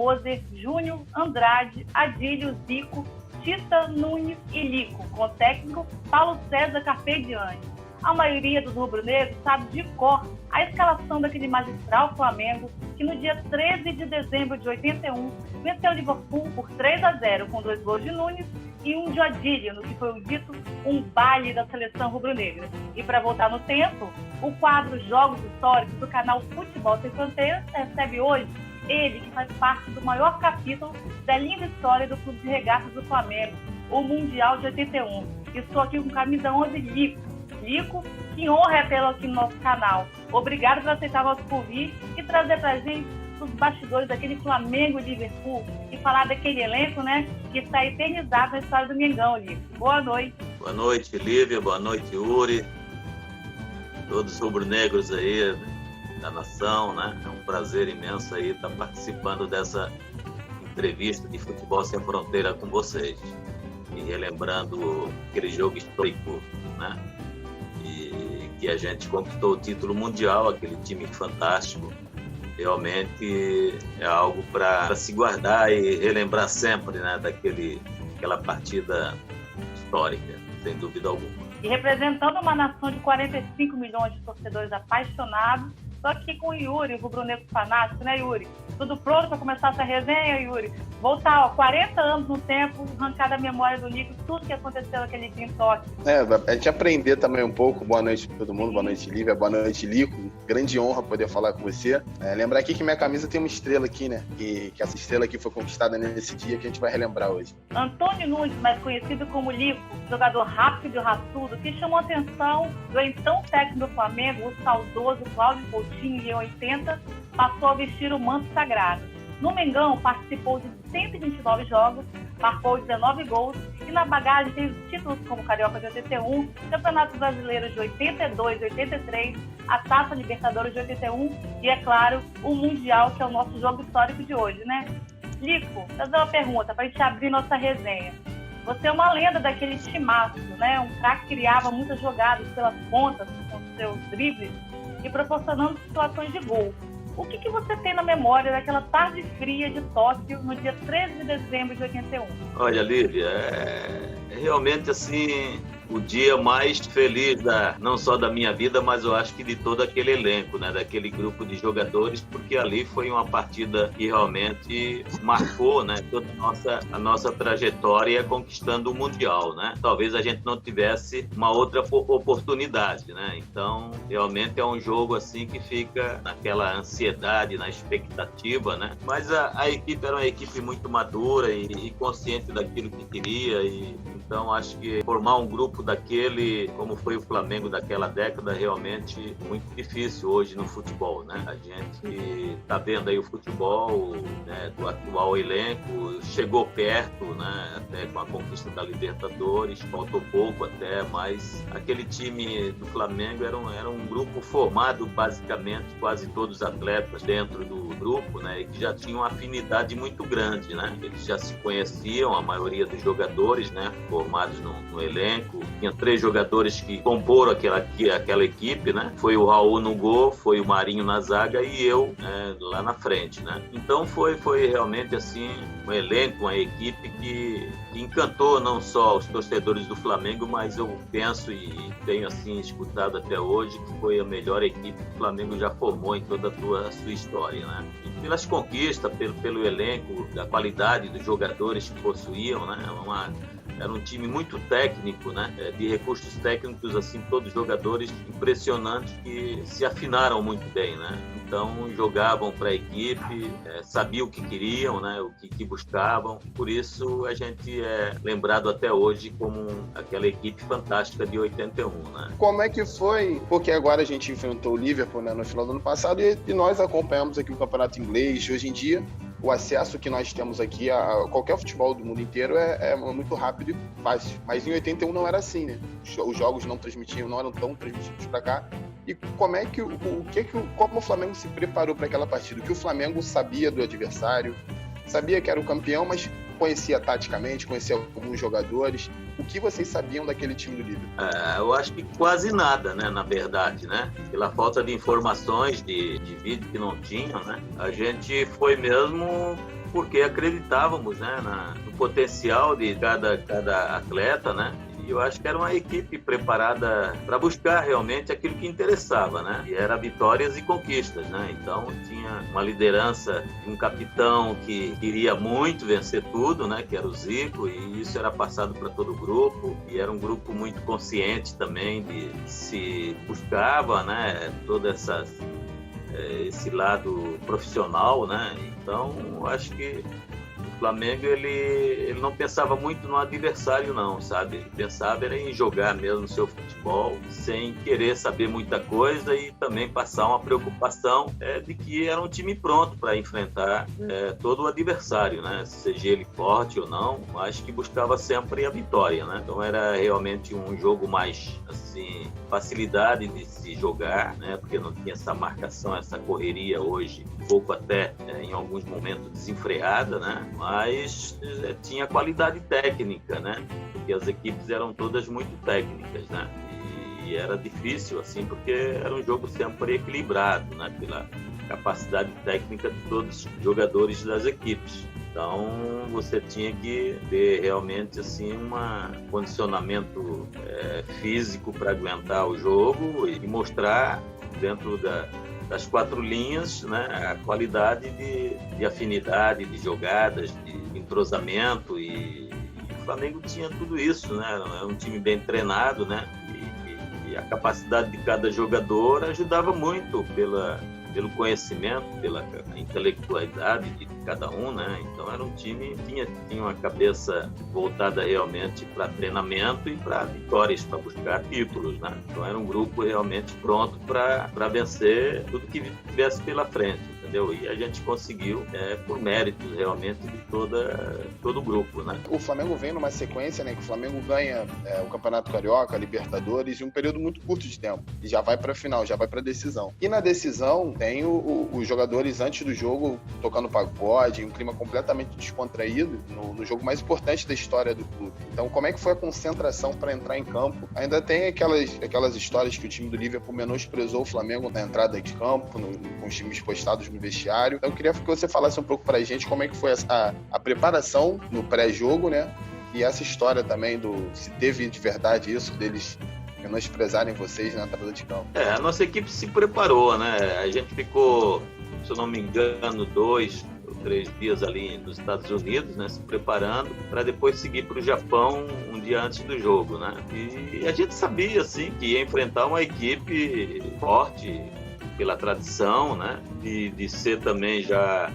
Moser, Júnior, Andrade, Adílio, Zico, Tita, Nunes e Lico, com o técnico Paulo César Carpegiani. A maioria dos rubro-negros sabe de cor a escalação daquele magistral Flamengo que no dia 13 de dezembro de 81 venceu o Liverpool por 3-0 com 2 gols de Nunes e um de Adílio, no que foi o dito um baile da seleção rubro-negra. E para voltar no tempo, o quadro Jogos Históricos do canal Futebol Sem Fronteiras recebe hoje ele, que faz parte do maior capítulo da linda história do Clube de Regatas do Flamengo, o Mundial de 81. Estou aqui com camisa 11 Lico. Lico, que honra é tê-lo aqui no nosso canal. Obrigado por aceitar nosso convite e trazer pra gente os bastidores daquele Flamengo e Liverpool e falar daquele elenco, né, que está eternizado na história do Mengão, Lico. Boa noite. Boa noite, Lívia. Boa noite, Yuri. Todos os rubro-negros aí da nação, né? É um prazer imenso aí estar participando dessa entrevista de Futebol Sem Fronteira com vocês. E relembrando aquele jogo histórico, né? E que a gente conquistou o título mundial, aquele time fantástico. Realmente é algo para se guardar e relembrar sempre, né? Daquela partida histórica, sem dúvida alguma. E representando uma nação de 45 milhões de torcedores apaixonados, estou aqui com o Yuri, o rubro-negro fanático, né, Yuri? Tudo pronto para começar essa resenha, Yuri? Voltar, 40 anos no tempo, arrancar da memória do Nico tudo que aconteceu naquele dia em Tóquio. A gente aprender também um pouco. Boa noite para todo mundo, boa noite, Lívia, boa noite, Lico. Grande honra poder falar com você. Lembrar aqui que minha camisa tem uma estrela aqui, né? Que essa estrela aqui foi conquistada nesse dia que a gente vai relembrar hoje. Antônio Nunes, mais conhecido como Lico, jogador rápido e raçudo, que chamou a atenção do então técnico do Flamengo, o saudoso Cláudio Coutinho, em 80, passou a vestir o manto sagrado. No Mengão, participou de 129 jogos, marcou 19 gols e na bagagem tem os títulos como Carioca de 81, Campeonato Brasileiro de 82 e 83, a Taça Libertadores de 81 e, é claro, o Mundial, que é o nosso jogo histórico de hoje, né? Lico, vou fazer uma pergunta para a gente abrir nossa resenha. Você é uma lenda daquele timaço, né? Um craque que criava muitas jogadas pelas pontas com seus dribles e proporcionando situações de gol. O que você tem na memória daquela tarde fria de Tóquio no dia 13 de dezembro de 81? Olha, Lívia, é realmente assim o dia mais feliz não só da minha vida, mas eu acho que de todo aquele elenco, né, daquele grupo de jogadores, porque ali foi uma partida que realmente marcou, né, toda a nossa trajetória conquistando o Mundial, né? Talvez a gente não tivesse uma outra oportunidade, né? Então, realmente é um jogo assim que fica naquela ansiedade, na expectativa, né? Mas a equipe era uma equipe muito madura e consciente daquilo que queria então acho que formar um grupo daquele, como foi o Flamengo daquela década, realmente muito difícil hoje no futebol, né? A gente tá vendo aí o futebol, né, do atual elenco, chegou perto, né, até com a conquista da Libertadores, faltou pouco até, mas aquele time do Flamengo era um grupo formado basicamente, quase todos os atletas dentro do grupo, né, e que já tinham uma afinidade muito grande, né? Eles já se conheciam, a maioria dos jogadores, né, formados no elenco. Tinha 3 jogadores que comporam aquela equipe, né? Foi o Raul no gol, foi o Marinho na zaga e eu, né, lá na frente, né? Então foi realmente assim um elenco, uma equipe que encantou não só os torcedores do Flamengo, mas eu penso e tenho assim escutado até hoje que foi a melhor equipe que o Flamengo já formou em toda a sua história, né? E pelas conquistas, pelo elenco, da qualidade dos jogadores que possuíam, né? Era um time muito técnico, né? De recursos técnicos, assim, todos jogadores impressionantes que se afinaram muito bem, né? Então, jogavam para a equipe, sabiam o que queriam, né? O que buscavam. Por isso, a gente é lembrado até hoje como aquela equipe fantástica de 81, né? Como é que foi? Porque agora a gente enfrentou o Liverpool, né, no final do ano passado e nós acompanhamos aqui o Campeonato Inglês. Hoje em dia, o acesso que nós temos aqui a qualquer futebol do mundo inteiro é muito rápido e fácil. Mas em 81 não era assim, né? Os jogos não eram tão transmitidos para cá. E como o Flamengo se preparou para aquela partida? O que o Flamengo sabia do adversário? Sabia que era o campeão, mas conhecia taticamente, conhecia alguns jogadores. O que vocês sabiam daquele time do Liverpool? Eu acho que quase nada, né, na verdade, né? Pela falta de informações de vídeo que não tinham, né? A gente foi mesmo porque acreditávamos, né, no potencial de cada atleta, né? E eu acho que era uma equipe preparada para buscar realmente aquilo que interessava, né? E era vitórias e conquistas, né? Então tinha uma liderança de um capitão que queria muito vencer tudo, né? Que era o Zico, e isso era passado para todo o grupo. E era um grupo muito consciente também de se buscava, né? Todo esse lado profissional, né? Então eu acho que o Flamengo, ele não pensava muito no adversário, não, sabe? Ele pensava era em jogar mesmo o seu futebol, sem querer saber muita coisa e também passar uma preocupação de que era um time pronto para enfrentar todo o adversário, né? Seja ele forte ou não, acho que buscava sempre a vitória, né? Então era realmente um jogo mais, assim, facilidade de se jogar, né? Porque não tinha essa marcação, essa correria hoje, um pouco até em alguns momentos desenfreada, né? Mas tinha qualidade técnica, né? Porque as equipes eram todas muito técnicas, né? E era difícil, assim, porque era um jogo sempre equilibrado, né? Pela capacidade técnica de todos os jogadores das equipes. Então, você tinha que ter realmente, assim, um condicionamento físico para aguentar o jogo e mostrar dentro das quatro linhas, né, a qualidade de afinidade, de jogadas, de entrosamento, e o Flamengo tinha tudo isso, né? Era um time bem treinado, né? E a capacidade de cada jogador ajudava muito pelo conhecimento, pela intelectualidade de cada um, né? Então era um time que tinha uma cabeça voltada realmente para treinamento e para vitórias, para buscar títulos, né? Então era um grupo realmente pronto para vencer tudo que viesse pela frente, entendeu? E a gente conseguiu por méritos realmente de todo o grupo, né? O Flamengo vem numa sequência, né? Que o Flamengo ganha o Campeonato Carioca, a Libertadores, em um período muito curto de tempo. E já vai para a final, já vai para a decisão. E na decisão tem os jogadores antes do jogo tocando pagode, um clima completamente descontraído no jogo mais importante da história do clube. Então, como é que foi a concentração para entrar em campo? Ainda tem aquelas histórias que o time do Liverpool menosprezou o Flamengo na entrada de campo, com os times postados no vestiário. Então, eu queria que você falasse um pouco pra gente como é que foi a preparação no pré-jogo, né? E essa história também se teve de verdade isso deles menosprezarem vocês na entrada de campo. A nossa equipe se preparou, né? A gente ficou, se eu não me engano, 2 ou 3 dias ali nos Estados Unidos, né? Se preparando para depois seguir para o Japão um dia antes do jogo, né? E a gente sabia, assim, que ia enfrentar uma equipe forte pela tradição, né? De ser também já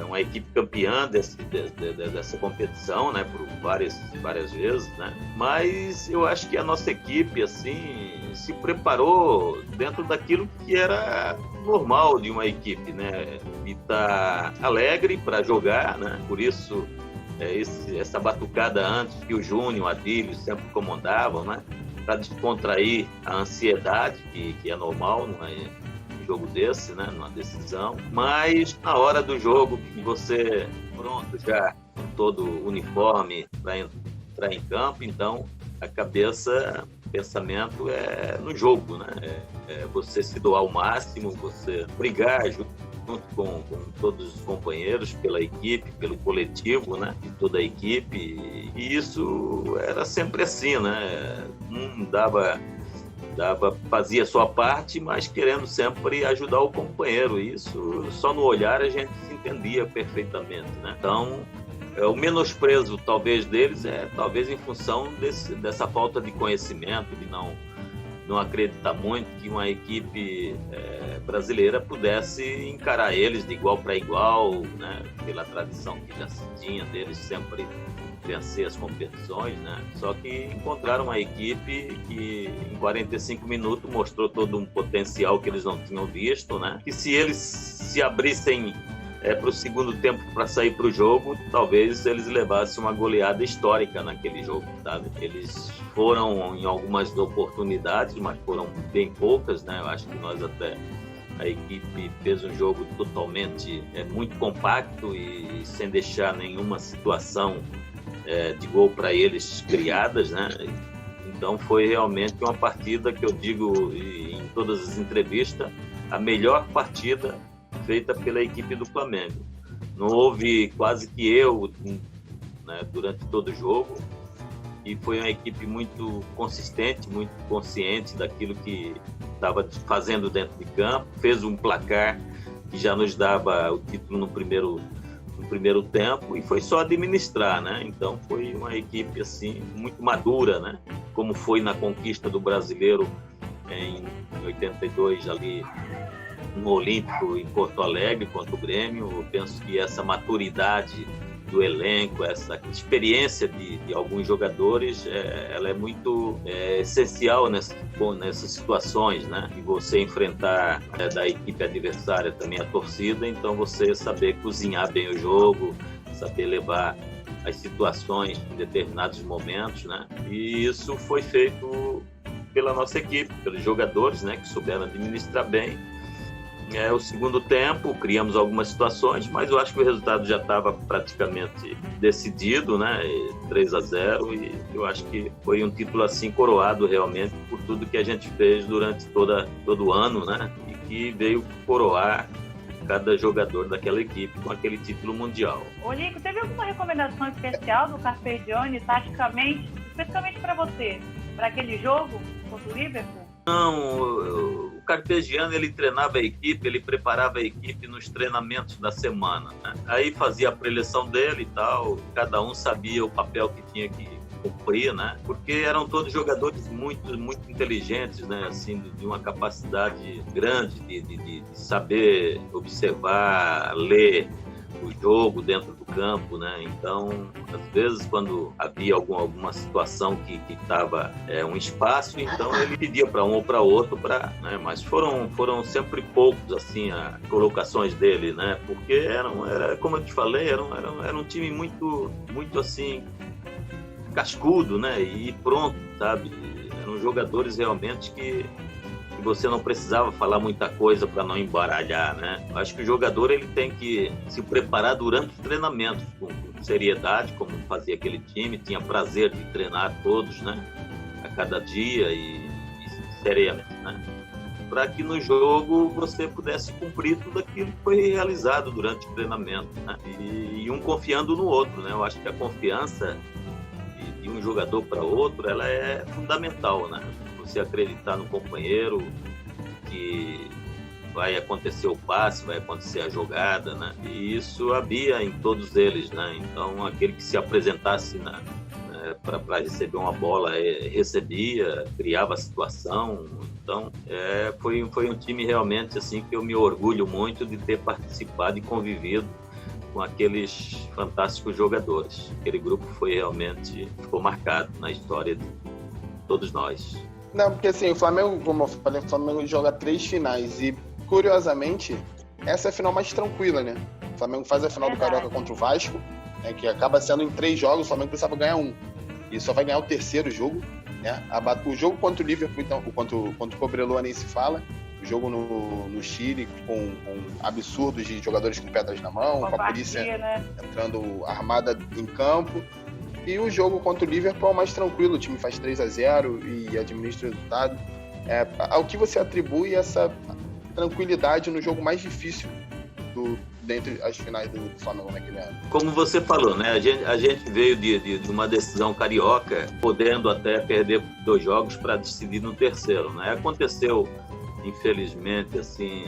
uma equipe campeã dessa competição, né? Por várias vezes, né? Mas eu acho que a nossa equipe, assim, se preparou dentro daquilo que era normal de uma equipe, né? De estar alegre para jogar, né? Por isso essa batucada antes que o Júnior, o Adílio sempre comandavam, né? Para descontrair a ansiedade que é normal, não é? Jogo desse, né, numa decisão, mas na hora do jogo que você pronto já com todo o uniforme para entrar em campo, então a cabeça, o pensamento é no jogo, né? Você se doar ao máximo, você brigar junto com todos os companheiros pela equipe, pelo coletivo, né, de toda a equipe, e isso era sempre assim, né? Fazia a sua parte, mas querendo sempre ajudar o companheiro. Isso só no olhar a gente se entendia perfeitamente, né? Então, o menosprezo talvez deles talvez em função dessa falta de conhecimento, de não acreditar muito que uma equipe brasileira pudesse encarar eles de igual para igual, né? Pela tradição que já se tinha deles sempre vencer as competições, né? Só que encontraram uma equipe que em 45 minutos mostrou todo um potencial que eles não tinham visto, né? Que se eles se abrissem para o segundo tempo para sair para o jogo, talvez eles levassem uma goleada histórica naquele jogo, sabe? Eles foram em algumas oportunidades, mas foram bem poucas, né? Eu acho que a equipe fez um jogo totalmente muito compacto e sem deixar nenhuma situação de gol para eles criadas, né? Então foi realmente uma partida que eu digo em todas as entrevistas, a melhor partida feita pela equipe do Flamengo. não houve quase que erro, né, durante todo o jogo. E foi uma equipe muito consistente, muito consciente daquilo que estava fazendo dentro de campo. Fez um placar que já nos dava o título no primeiro tempo, e foi só administrar, né? Então foi uma equipe assim muito madura, né? Como foi na conquista do Brasileiro em 82 ali no Olímpico em Porto Alegre contra o Grêmio. Eu penso que essa maturidade do elenco, essa experiência de alguns jogadores, ela é muito essencial nessas situações, né? E você enfrentar da equipe adversária também a torcida, então você saber cozinhar bem o jogo, saber levar as situações em determinados momentos, né? E isso foi feito pela nossa equipe, pelos jogadores, né? Que souberam administrar bem. O segundo tempo, criamos algumas situações, mas eu acho que o resultado já estava praticamente decidido, né? 3-0, e eu acho que foi um título assim coroado realmente por tudo que a gente fez durante todo o ano, né? E que veio coroar cada jogador daquela equipe com aquele título mundial. Ô, Lico, teve alguma recomendação especial do Carpe Diem, taticamente, especificamente para você, para aquele jogo contra o Liverpool? Não, o Carpegiani, ele treinava a equipe, ele preparava a equipe nos treinamentos da semana, né? Aí fazia a preleção dele e tal, cada um sabia o papel que tinha que cumprir, né? Porque eram todos jogadores muito, muito inteligentes, né? Assim, de uma capacidade grande de saber observar, ler o jogo dentro do campo, né? Então, às vezes, quando havia alguma situação que estava um espaço, então ele pedia para um ou para outro, né? Mas foram sempre poucos assim as colocações dele, né? Porque era como eu te falei, era um time muito, muito assim cascudo, né? E pronto, sabe? Eram jogadores realmente que você não precisava falar muita coisa para não embaralhar, né? Acho que o jogador ele tem que se preparar durante os treinamentos com seriedade, como fazia aquele time, tinha prazer de treinar todos, né? A cada dia e seriamente, né? Para que no jogo você pudesse cumprir tudo aquilo que foi realizado durante o treinamento, né? E um confiando no outro, né? Eu acho que a confiança de um jogador para outro, ela é fundamental, né? Você acreditar no companheiro que vai acontecer o passe, vai acontecer a jogada, né? E isso havia em todos eles, né? Então, aquele que se apresentasse para receber uma bola, recebia, criava a situação. Então, foi um time realmente assim que eu me orgulho muito de ter participado e convivido com aqueles fantásticos jogadores. Aquele grupo ficou marcado na história de todos nós. Não, porque assim, o Flamengo, como eu falei, o Flamengo joga 3 finais e, curiosamente, essa é a final mais tranquila, né? O Flamengo faz a final do Carioca contra o Vasco, né, que acaba sendo em 3 jogos, o Flamengo precisava ganhar 1. E só vai ganhar o 3º jogo, né? O jogo contra o Liverpool, então, contra o Cobreloa nem se fala. O jogo no Chile, com absurdos de jogadores com pedras na mão, com a polícia, né, entrando armada em campo. E o jogo contra o Liverpool é o mais tranquilo, o time faz 3-0 e administra o resultado. Ao que você atribui essa tranquilidade no jogo mais difícil dentre as finais do Flamengo naquele ano? Como você falou, né? A gente veio de uma decisão carioca, podendo até perder 2 jogos para decidir no 3º, né? Aconteceu, infelizmente, assim,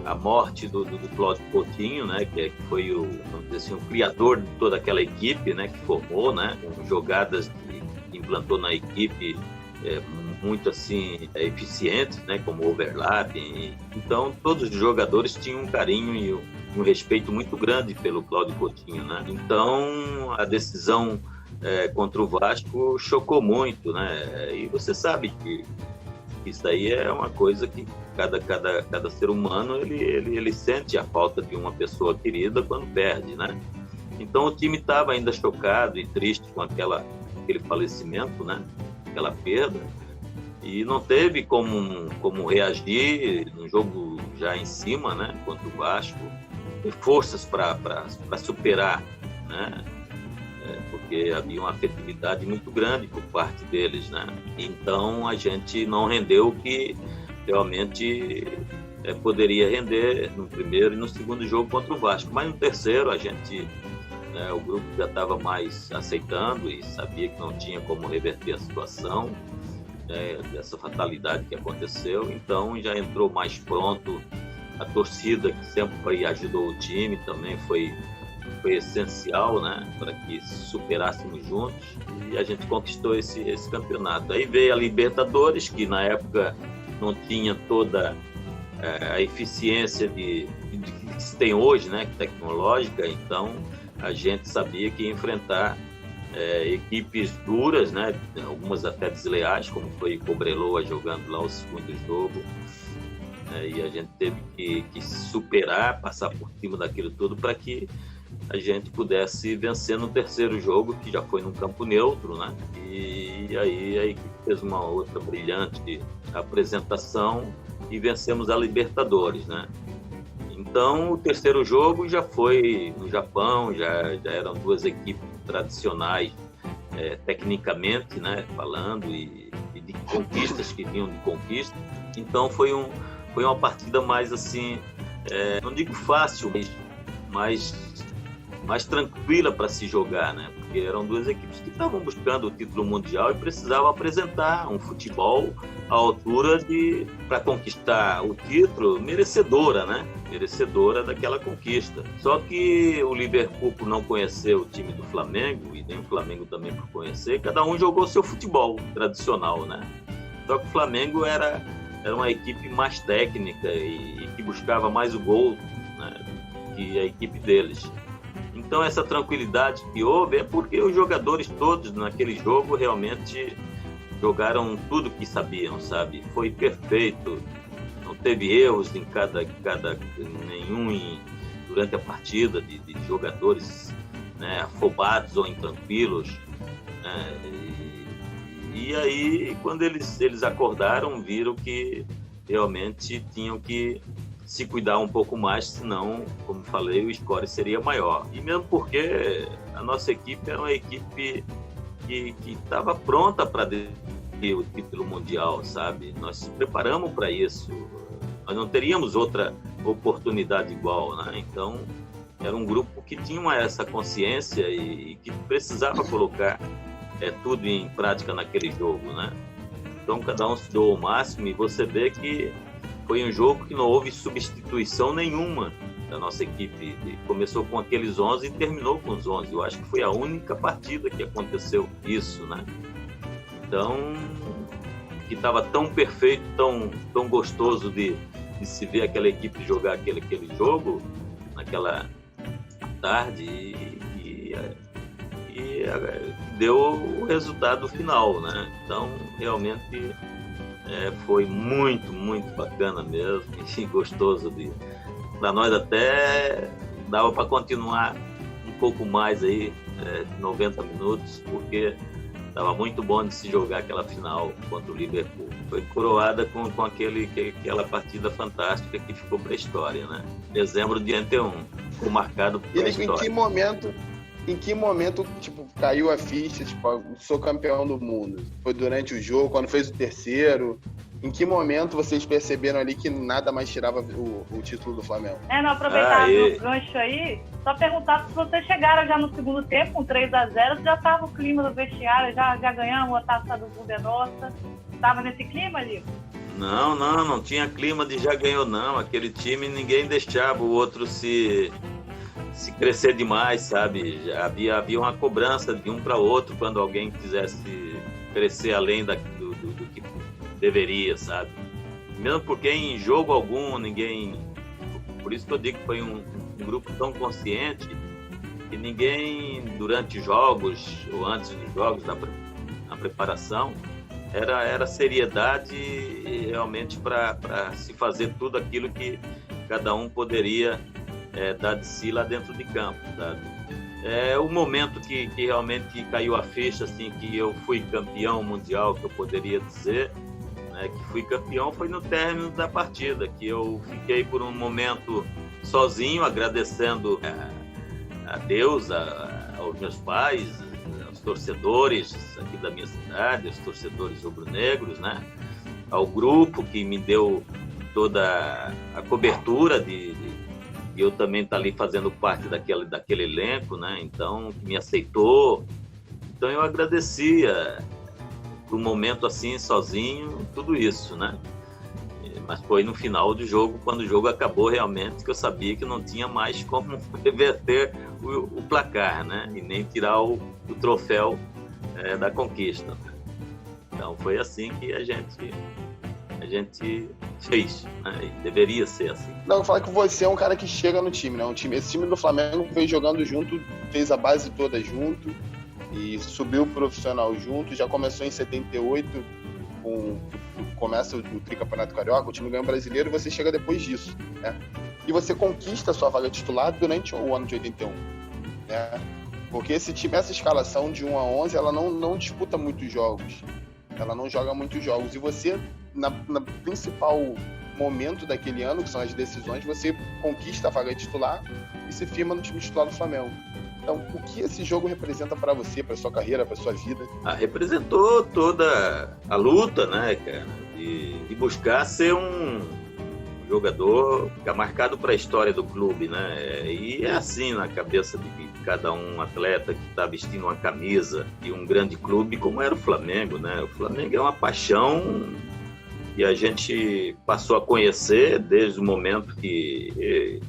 a morte do Cláudio Coutinho, né, que foi vamos dizer assim, o criador de toda aquela equipe, né, que formou, né, com jogadas que implantou na equipe muito assim eficientes, né, como overlapping. Então, todos os jogadores tinham um carinho e um respeito muito grande pelo Cláudio Coutinho, né? Então, a decisão contra o Vasco chocou muito, né? E você sabe que isso daí é uma coisa que cada ser humano ele sente a falta de uma pessoa querida quando perde, né? Então o time estava ainda chocado e triste com aquele falecimento, né? Aquela perda, e não teve como reagir no jogo já em cima, né? Contra o Vasco, ter forças para superar, né? Porque havia uma afetividade muito grande por parte deles, né? Então a gente não rendeu o que realmente poderia render no primeiro e no segundo jogo contra o Vasco. Mas no terceiro, a gente, o grupo já estava mais aceitando e sabia que não tinha como reverter a situação, dessa fatalidade que aconteceu. Então já entrou mais pronto. A torcida, que sempre ajudou o time, também foi essencial, né, para que superássemos juntos, e a gente conquistou esse campeonato. Aí veio a Libertadores, que na época não tinha toda a eficiência que se tem hoje, né, tecnológica. Então a gente sabia que ia enfrentar equipes duras, né, algumas até desleais, como foi Cobreloa jogando lá o segundo jogo. E a gente teve que superar, passar por cima daquilo tudo para que a gente pudesse vencer no terceiro jogo, que já foi num campo neutro, né? E aí a equipe fez uma outra brilhante apresentação e vencemos a Libertadores, né? Então o terceiro jogo já foi no Japão, já eram duas equipes tradicionais, tecnicamente, né, falando, e de conquistas, que vinham de conquista. Então foi uma partida mais assim, não digo fácil, mas mais tranquila para se jogar, né? Porque eram duas equipes que estavam buscando o título mundial e precisavam apresentar um futebol à altura para conquistar o título, merecedora, né? Merecedora daquela conquista. Só que o Liverpool, por não conhecer o time do Flamengo, e nem o Flamengo também por conhecer, cada um jogou seu futebol tradicional, né? Só que o Flamengo era uma equipe mais técnica e que buscava mais o gol, né, que a equipe deles. Então essa tranquilidade que houve é porque os jogadores todos naquele jogo realmente jogaram tudo que sabiam, sabe? Foi perfeito, não teve erros em nenhum durante a partida de jogadores, né, afobados ou intranquilos, né? E aí, quando eles acordaram, viram que realmente tinham que se cuidar um pouco mais, senão, como falei, o score seria maior. E mesmo porque a nossa equipe era uma equipe que estava pronta para ter o título mundial, sabe? Nós se preparamos para isso. Nós não teríamos outra oportunidade igual, né? Então, era um grupo que tinha essa consciência e que precisava colocar tudo em prática naquele jogo, né? Então cada um se deu ao máximo e você vê que foi um jogo que não houve substituição nenhuma da nossa equipe. Começou com aqueles 11 e terminou com os 11. Eu acho que foi a única partida que aconteceu isso, né? Então, que estava tão perfeito, tão gostoso de se ver aquela equipe jogar aquele jogo naquela tarde e deu o resultado final, né? Então, realmente foi muito, muito bacana mesmo e gostoso. Para nós até dava para continuar um pouco mais aí, 90 minutos, porque estava muito bom de se jogar aquela final contra o Liverpool. Foi coroada com aquela partida fantástica que ficou para a história, né? Dezembro de 81, ficou marcado para a história. Em que momento, tipo, caiu a ficha, tipo, sou campeão do mundo? Foi durante o jogo, quando fez o terceiro? Em que momento vocês perceberam ali que nada mais tirava o título do Flamengo? Não aproveitar o gancho aí, só perguntar se vocês chegaram já no segundo tempo, com 3-0, já estava o clima do vestiário, já ganhamos a taça do mundo é nossa. Estava nesse clima ali? Não tinha clima de já ganhou, não. Aquele time, ninguém deixava o outro se crescer demais, sabe? Havia uma cobrança de um para outro quando alguém quisesse crescer além do que deveria, sabe? Mesmo porque em jogo algum ninguém... Por isso que eu digo que foi um grupo tão consciente que ninguém, durante jogos ou antes dos jogos, na preparação, era seriedade realmente para se fazer tudo aquilo que cada um poderia dar de si lá dentro de campo, sabe? O momento que realmente caiu a ficha, assim, que eu fui campeão mundial, que eu poderia dizer, né, que fui campeão, foi no término da partida, que eu fiquei por um momento sozinho, agradecendo a Deus, aos meus pais, aos torcedores aqui da minha cidade, aos torcedores rubro-negros, né, ao grupo que me deu toda a cobertura de eu também estar ali fazendo parte daquele elenco, né? Então, que me aceitou. Então, eu agradecia por um momento assim, sozinho, tudo isso, né? Mas foi no final do jogo, quando o jogo acabou realmente, que eu sabia que não tinha mais como reverter o placar, né? E nem tirar o troféu da conquista. Então, foi assim que a gente fez, né? E deveria ser assim. Não, eu falo que você é um cara que chega no time, né? Esse time do Flamengo veio jogando junto, fez a base toda junto e subiu profissional junto. Já começou em 78, começa o tricampeonato carioca, o time ganha o brasileiro e você chega depois disso, né? E você conquista a sua vaga titular durante o ano de 81, né? Porque esse time, essa escalação de 1 a 11, ela não disputa muitos jogos. Ela não joga muitos jogos. E você, na principal momento daquele ano, que são as decisões, você conquista a vaga titular e se firma no time titular do Flamengo. Então, o que esse jogo representa para você, para sua carreira, para sua vida? Representou toda a luta, né, cara, de buscar ser um jogador ficar marcado para a história do clube, né? E é assim na cabeça de cada um atleta que está vestindo uma camisa de um grande clube como era o Flamengo, né? O Flamengo é uma paixão que a gente passou a conhecer desde o momento que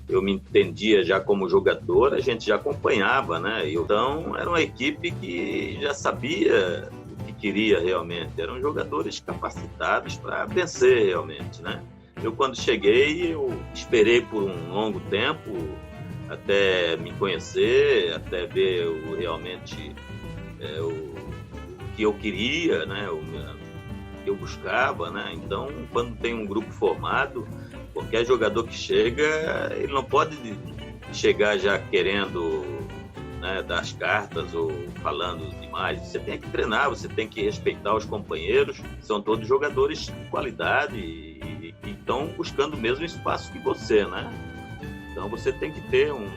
eu me entendia já como jogador, a gente já acompanhava, né? Então era uma equipe que já sabia o que queria realmente, eram jogadores capacitados para vencer realmente, né? Eu, quando cheguei, eu esperei por um longo tempo até me conhecer, até ver realmente o que eu queria, né? O que eu buscava, né? Então, quando tem um grupo formado, qualquer jogador que chega, ele não pode chegar já querendo, né, dar as cartas ou falando demais. Você tem que treinar, você tem que respeitar os companheiros, são todos jogadores de qualidade e estão buscando o mesmo espaço que você, né? Então você tem que ter um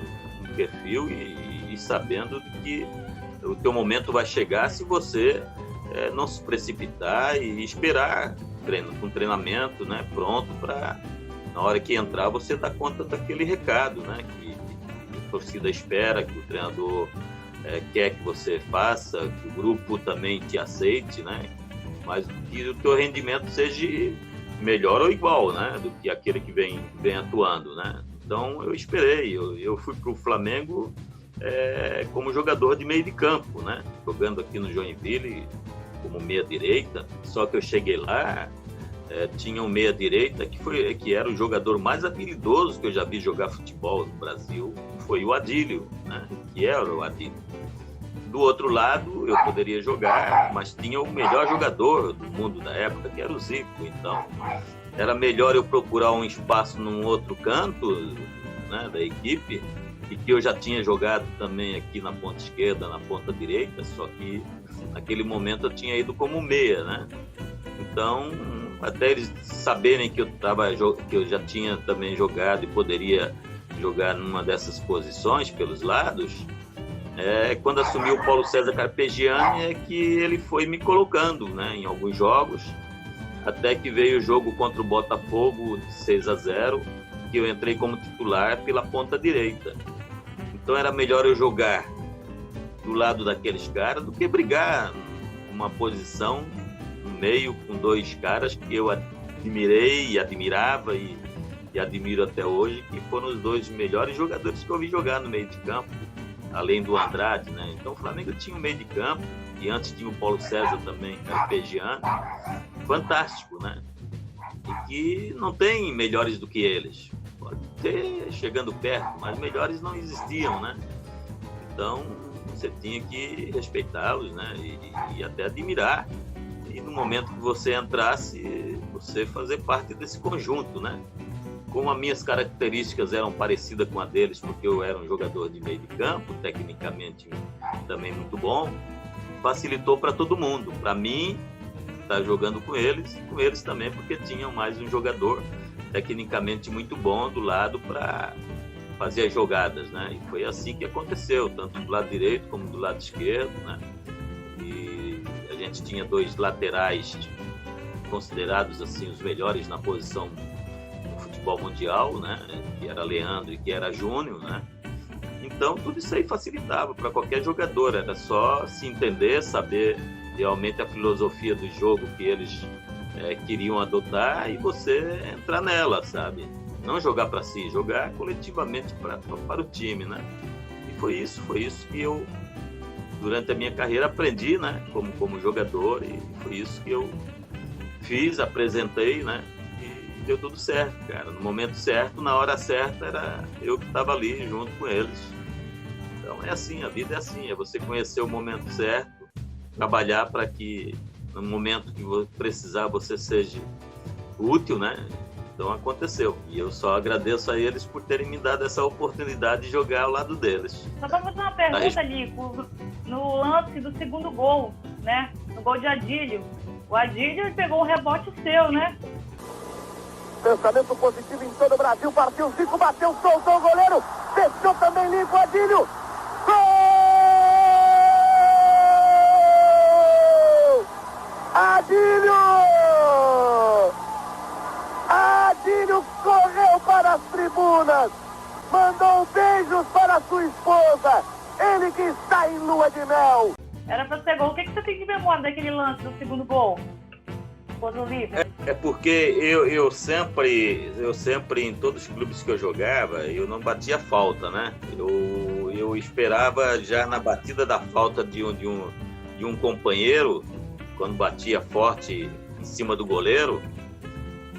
perfil e sabendo que o teu momento vai chegar se você não se precipitar e esperar com treinamento, né, pronto para na hora que entrar você dar conta daquele recado, né, que a torcida espera, que o treinador quer que você faça, que o grupo também te aceite, né, mas que o teu rendimento seja melhor ou igual, né, do que aquele que vem atuando, né. Então eu esperei, eu fui para o Flamengo como jogador de meio de campo, né, jogando aqui no Joinville como meia-direita, só que eu cheguei lá, tinha um meia-direita que era o jogador mais habilidoso que eu já vi jogar futebol no Brasil, foi o Adílio, né, que era o Adílio. Do outro lado, eu poderia jogar, mas tinha o melhor jogador do mundo da época, que era o Zico. Então, era melhor eu procurar um espaço num outro canto, né, da equipe, e que eu já tinha jogado também aqui na ponta esquerda, na ponta direita, só que naquele momento eu tinha ido como meia, né? Então, até eles saberem que eu já tinha também jogado e poderia jogar numa dessas posições pelos lados, quando assumiu o Paulo César Carpegiani é que ele foi me colocando, né, em alguns jogos, até que veio o jogo contra o Botafogo de 6-0, que eu entrei como titular pela ponta direita. Então era melhor eu jogar do lado daqueles caras do que brigar uma posição no meio com dois caras que eu admirei e admirava e admiro até hoje, que foram os dois melhores jogadores que eu vi jogar no meio de campo, além do Andrade, né? Então o Flamengo tinha um meio de campo, e antes tinha o Paulo César também, Carpegiani, fantástico, né? E que não tem melhores do que eles. Pode ter chegando perto, mas melhores não existiam, né? Então você tinha que respeitá-los, né? E até admirar. E no momento que você entrasse, você fazer parte desse conjunto, né? Como as minhas características eram parecidas com a deles, porque eu era um jogador de meio de campo, tecnicamente também muito bom, facilitou para todo mundo. Para mim, estar jogando com eles, e com eles também, porque tinham mais um jogador tecnicamente muito bom do lado para fazer as jogadas, né? E foi assim que aconteceu, tanto do lado direito como do lado esquerdo, né? E a gente tinha dois laterais considerados assim os melhores na posição futebol mundial, né? Que era Leandro e que era Júnior, né? Então, tudo isso aí facilitava para qualquer jogador. Era só se entender, saber realmente a filosofia do jogo que eles queriam adotar e você entrar nela, sabe? Não jogar para si, jogar coletivamente para o time, né? E foi isso que eu, durante a minha carreira, aprendi, né? Como jogador, e foi isso que eu fiz, apresentei, né? E deu tudo certo, cara. No momento certo, na hora certa, era eu que estava ali junto com eles. Então é assim, a vida é assim, é você conhecer o momento certo, trabalhar para que no momento que precisar você seja útil, né? Então aconteceu. E eu só agradeço a eles por terem me dado essa oportunidade de jogar ao lado deles. Só para fazer uma pergunta, Lico, no lance do segundo gol, né? No gol de Adílio. O Adílio pegou um rebote seu, né? Pensamento positivo em todo o Brasil. Partiu, Zico, bateu, soltou o goleiro. Fechou também, Lico, Adílio. Gol! Adílio! Adílio correu para as tribunas. Mandou beijos para sua esposa. Ele que está em lua de mel. Era para ser gol. O que você tem de memória daquele lance do segundo gol? É porque eu sempre, em todos os clubes que eu jogava, eu não batia falta, né? Eu esperava já na batida da falta de um companheiro, quando batia forte em cima do goleiro,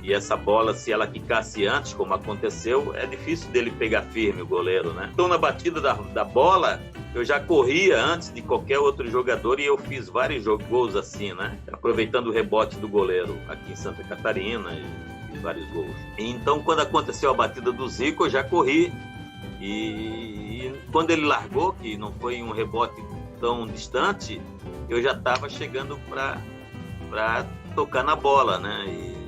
e essa bola, se ela quicasse antes, como aconteceu, é difícil dele pegar firme o goleiro, né? Então, na batida da bola, eu já corria antes de qualquer outro jogador e eu fiz vários gols assim, né? Aproveitando o rebote do goleiro aqui em Santa Catarina e vários gols. Então, quando aconteceu a batida do Zico, eu já corri. E quando ele largou, que não foi um rebote tão distante, eu já estava chegando para tocar na bola, né? E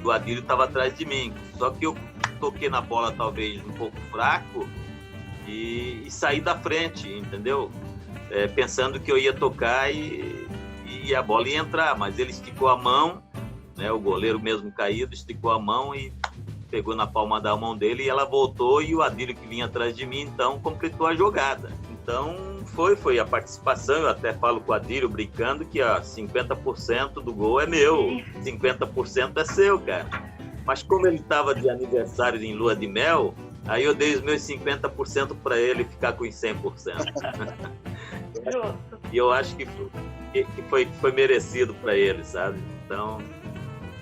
o Adílio estava atrás de mim. Só que eu toquei na bola talvez um pouco fraco e saí da frente, entendeu? Pensando que eu ia tocar e a bola ia entrar, mas ele esticou a mão, né? O goleiro mesmo caído esticou a mão e pegou na palma da mão dele e ela voltou e o Adílio que vinha atrás de mim, então, completou a jogada. Então, foi a participação, eu até falo com o Adílio brincando que 50% do gol é meu, 50% é seu, cara. Mas como ele estava de aniversário em lua de mel, aí eu dei os meus 50% para ele ficar com os 100%. E eu acho que foi merecido para ele, sabe? Então,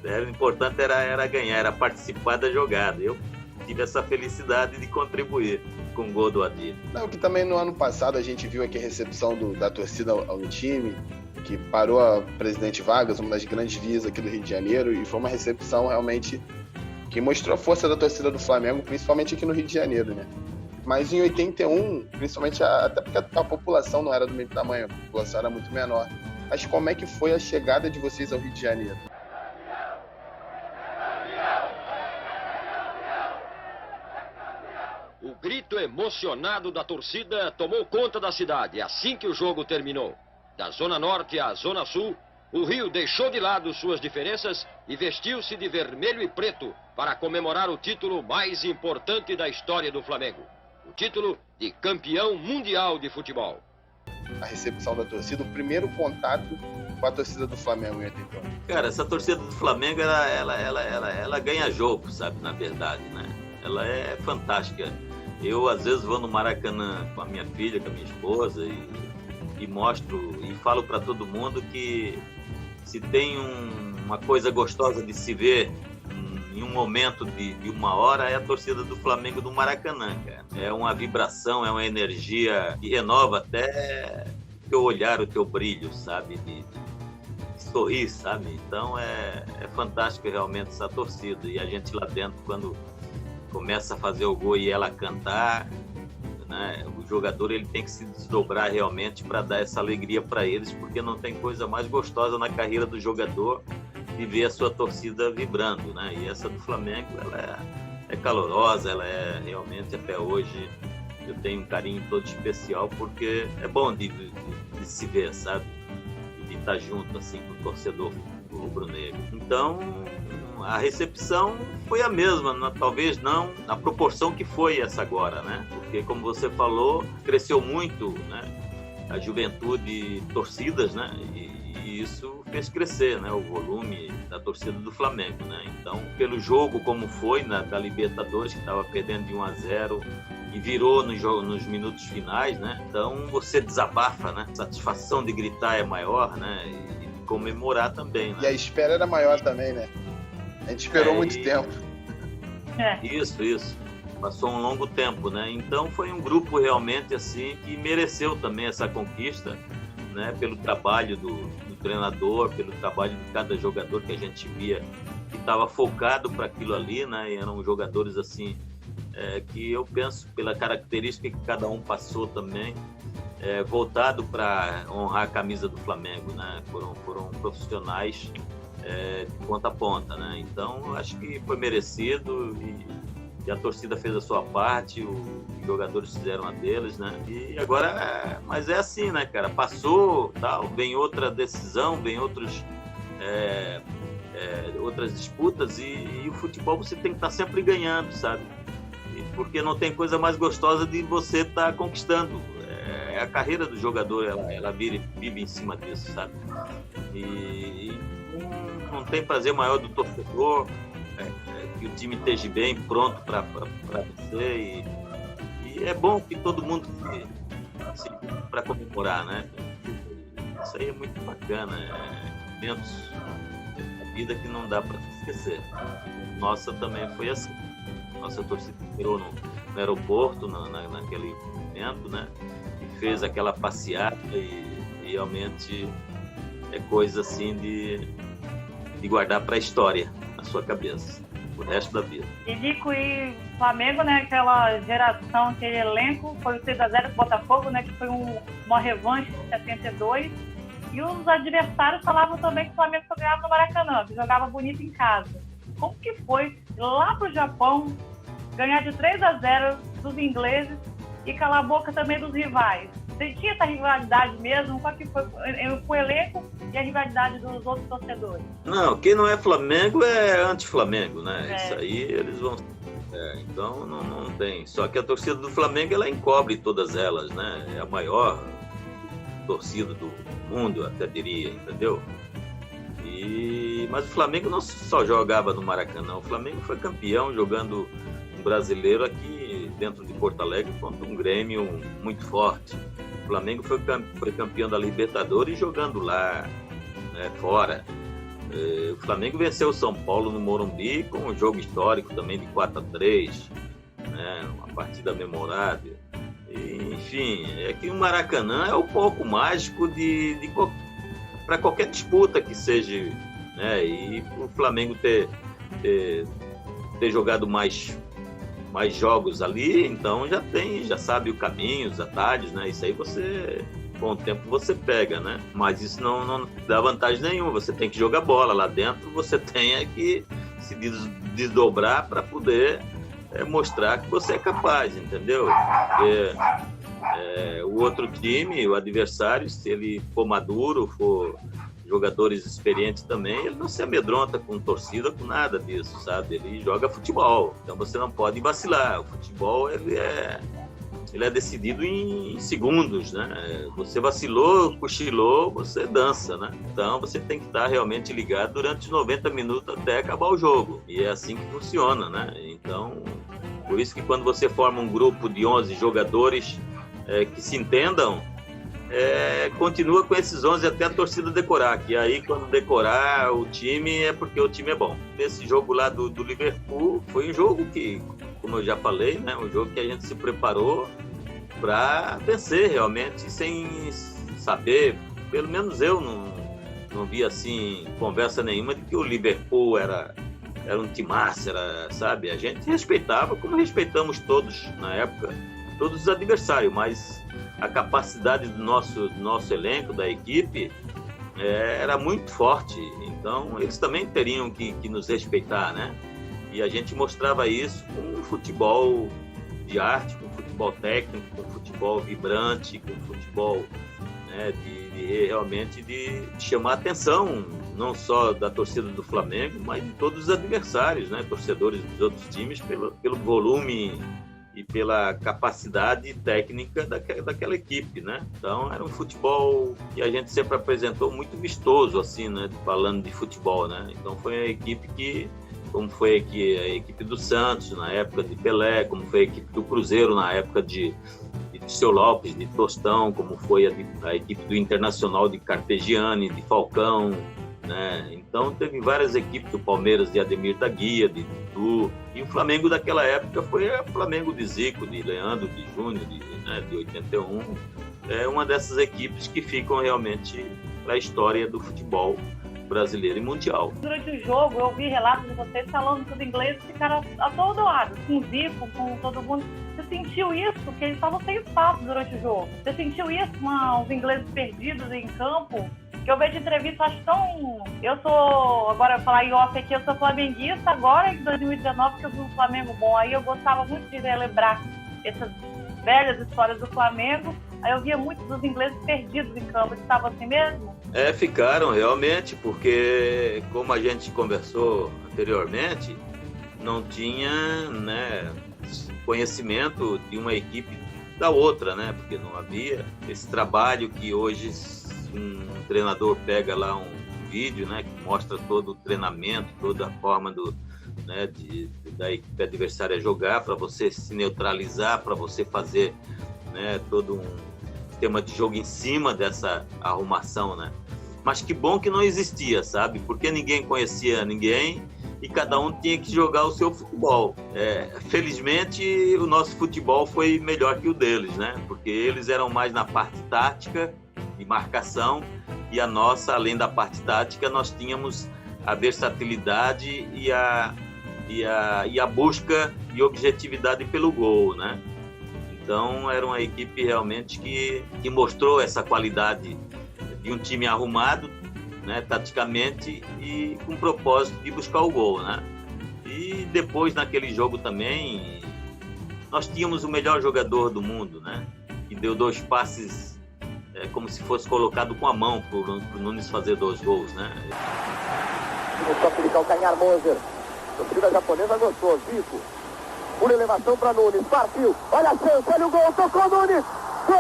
o importante era ganhar, era participar da jogada. Eu tive essa felicidade de contribuir com o gol do Adílio. Não, que também no ano passado a gente viu aqui a recepção da torcida ao time, que parou a Presidente Vargas, uma das grandes vias aqui do Rio de Janeiro, e foi uma recepção realmente que mostrou a força da torcida do Flamengo, principalmente aqui no Rio de Janeiro, né? Mas em 81, principalmente até porque a população não era do mesmo tamanho, a população era muito menor. Mas como é que foi a chegada de vocês ao Rio de Janeiro? O grito emocionado da torcida tomou conta da cidade assim que o jogo terminou. Da Zona Norte à Zona Sul, o Rio deixou de lado suas diferenças e vestiu-se de vermelho e preto para comemorar o título mais importante da história do Flamengo. O título de campeão mundial de futebol. A recepção da torcida, o primeiro contato com a torcida do Flamengo em 81. Cara, essa torcida do Flamengo, ela ganha jogo, sabe, na verdade, né? Ela é fantástica. Eu, às vezes, vou no Maracanã com a minha filha, com a minha esposa e mostro e falo para todo mundo que se tem uma coisa gostosa de se ver em um momento de uma hora, é a torcida do Flamengo do Maracanã, cara. É uma vibração, é uma energia que renova até o teu olhar, o teu brilho, sabe? De sorrir, sabe? Então é fantástico realmente essa torcida. E a gente lá dentro, quando começa a fazer o gol e ela cantar, né? O jogador ele tem que se desdobrar realmente para dar essa alegria para eles, porque não tem coisa mais gostosa na carreira do jogador de ver a sua torcida vibrando, né? E essa do Flamengo, ela é calorosa, ela é realmente, até hoje, eu tenho um carinho todo especial, porque é bom de se ver, sabe? De estar junto, assim, com o torcedor do rubro-negro. Então, a recepção foi a mesma, talvez não na proporção que foi essa agora, né? Porque, como você falou, cresceu muito, né? A juventude, torcidas, né? E isso fez crescer, né? O volume da torcida do Flamengo, né? Então, pelo jogo como foi da Libertadores, que estava perdendo de 1-0 e virou nos minutos finais, né? Então, você desabafa, né? A satisfação de gritar é maior, né? E de comemorar também, né? E a espera era maior também, né? A gente esperou muito tempo. Isso. Passou um longo tempo, né? Então foi um grupo realmente assim que mereceu também essa conquista, né? Pelo trabalho do treinador, pelo trabalho de cada jogador que a gente via que estava focado para aquilo ali, né? E eram jogadores assim que eu penso pela característica que cada um passou também, voltado para honrar a camisa do Flamengo, né? Foram profissionais de ponta a ponta, né? Então acho que foi merecido e a torcida fez a sua parte, os jogadores fizeram a deles, né? E agora, mas é assim, né, cara? Passou, tal, vem outra decisão, vem outras disputas e o futebol você tem que estar sempre ganhando, sabe? Porque não tem coisa mais gostosa de você estar conquistando. A carreira do jogador, ela vive em cima disso, sabe? E não tem prazer maior do torcedor, que o time esteja bem, pronto para vencer. E é bom que todo mundo se para comemorar, né? Isso aí é muito bacana. Momentos da vida que não dá para esquecer. Nossa também foi assim. Nossa torcida entrou no aeroporto naquele momento, né? E fez aquela passeata e realmente é coisa assim de guardar para a história na sua cabeça, o resto da vida. E Nico e Flamengo, né? Aquela geração, aquele elenco, foi o 6-0 do Botafogo, né? Que foi uma revanche de 72. E os adversários falavam também que o Flamengo só ganhava no Maracanã, que jogava bonito em casa. Como que foi lá pro Japão ganhar de 3-0 dos ingleses e calar a boca também dos rivais? Tinha essa rivalidade mesmo? Qual que foi o elenco e a rivalidade dos outros torcedores? Não, quem não é Flamengo é anti-Flamengo, né? Isso aí eles vão... então não tem. Só que a torcida do Flamengo, ela encobre todas elas, né? É a maior torcida do mundo, eu até diria, entendeu? Mas o Flamengo não só jogava no Maracanã, o Flamengo foi campeão jogando um brasileiro aqui dentro de Porto Alegre contra um Grêmio muito forte. O Flamengo foi campeão da Libertadores jogando lá, né, fora. O Flamengo venceu o São Paulo no Morumbi com um jogo histórico também de 4-3, né, uma partida memorável. Enfim, é que o Maracanã é o palco mágico para qualquer disputa que seja, né? E o Flamengo ter jogado mais jogos ali, então já sabe o caminho, os atalhos, né? Isso aí com o tempo você pega, né? Mas isso não dá vantagem nenhuma, você tem que jogar bola lá dentro, você tem que se desdobrar para poder mostrar que você é capaz, entendeu? O outro time, o adversário, se ele for maduro, for jogadores experientes também, ele não se amedronta com torcida, com nada disso, sabe? Ele joga futebol, então você não pode vacilar. O futebol, ele é decidido em segundos, né? Você vacilou, cochilou, você dança, né? Então você tem que estar realmente ligado durante os 90 minutos até acabar o jogo. E é assim que funciona, né? Então, por isso que quando você forma um grupo de 11 jogadores que se entendam, continua com esses 11 até a torcida decorar, que aí quando decorar o time é porque o time é bom. Nesse jogo lá do Liverpool, foi um jogo que, como eu já falei, né, um jogo que a gente se preparou para vencer realmente, sem saber, pelo menos eu não vi assim conversa nenhuma de que o Liverpool era um timaço, sabe? A gente respeitava, como respeitamos todos na época, todos os adversários, mas a capacidade do nosso elenco, da equipe, era muito forte. Então, eles também teriam que nos respeitar, né? E a gente mostrava isso com um futebol de arte, com futebol técnico, com futebol vibrante, com futebol, né, realmente de chamar a atenção não só da torcida do Flamengo, mas de todos os adversários, né? Torcedores dos outros times, pelo volume e pela capacidade técnica daquela equipe, né? Então era um futebol que a gente sempre apresentou muito vistoso, assim, né? Falando de futebol, né? Então foi a equipe que, como foi aqui a equipe do Santos na época de Pelé, como foi a equipe do Cruzeiro na época de Seu Lopes, de Tostão, como foi a equipe do Internacional de Carpegiani, de Falcão, né? Então teve várias equipes, do Palmeiras de Ademir da Guia, de Dudu, e o Flamengo daquela época foi o Flamengo de Zico, de Leandro, de Júnior, de 81. É uma dessas equipes que ficam realmente para a história do futebol brasileiro e mundial. Durante o jogo, eu vi relatos de vocês falando que os ingleses ficaram atordoados, com o Zico, com todo mundo. Você sentiu isso? Que eles estavam sem espaço durante o jogo. Você sentiu isso, os ingleses perdidos em campo? Que eu vejo entrevista, acho tão... Eu sou, agora falar em off aqui, eu sou flamenguista agora, em 2019, que eu vi um Flamengo bom. Aí eu gostava muito de relembrar essas velhas histórias do Flamengo. Aí eu via muitos dos ingleses perdidos em campo. Eles estavam assim mesmo? Ficaram realmente, porque como a gente conversou anteriormente, não tinha, né, conhecimento de uma equipe da outra, né? Porque não havia esse trabalho que hoje um treinador pega lá um vídeo, né, que mostra todo o treinamento, toda a forma da equipe adversária jogar, para você se neutralizar, para você fazer, né, todo um sistema de jogo em cima dessa arrumação, né? Mas que bom que não existia, sabe? Porque ninguém conhecia ninguém e cada um tinha que jogar o seu futebol. Felizmente, o nosso futebol foi melhor que o deles, né? Porque eles eram mais na parte tática, de marcação, e a nossa, além da parte tática, nós tínhamos a versatilidade e a busca e objetividade pelo gol, né? Então, era uma equipe realmente que mostrou essa qualidade de um time arrumado, né, taticamente, e com o propósito de buscar o gol, né? E depois, naquele jogo também, nós tínhamos o melhor jogador do mundo, né? Que deu 2 passes como se fosse colocado com a mão para o Nunes fazer 2 gols, né? Só para o calcanhar, Moser. A torcida japonesa gostou, Zico. Por elevação para Nunes, partiu. Olha a chance, olha o gol, tocou Nunes. Gol!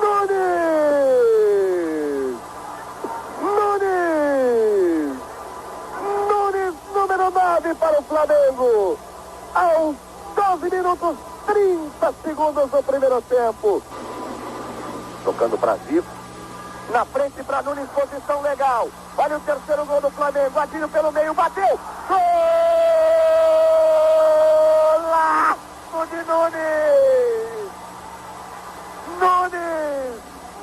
Nunes! Nunes! Nunes, número 9 para o Flamengo. Aos 12 minutos, 30 segundos do primeiro tempo. Tocando para Zico. Na frente para Nunes, posição legal. Olha o terceiro gol do Flamengo. Adilho pelo meio, bateu. Golaço de Nunes!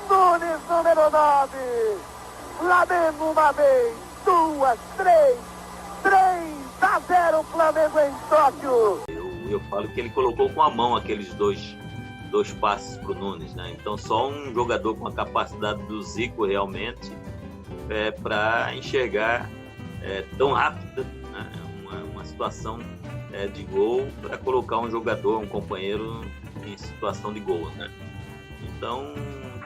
Nunes, número 9. Flamengo uma vez, 2, 3. 3-0 Flamengo em Tóquio. Eu falo que ele colocou com a mão aqueles dois passes para o Nunes, né? Então só um jogador com a capacidade do Zico realmente para enxergar tão rápida, né, uma situação de gol, para colocar um jogador, um companheiro em situação de gol, né? Então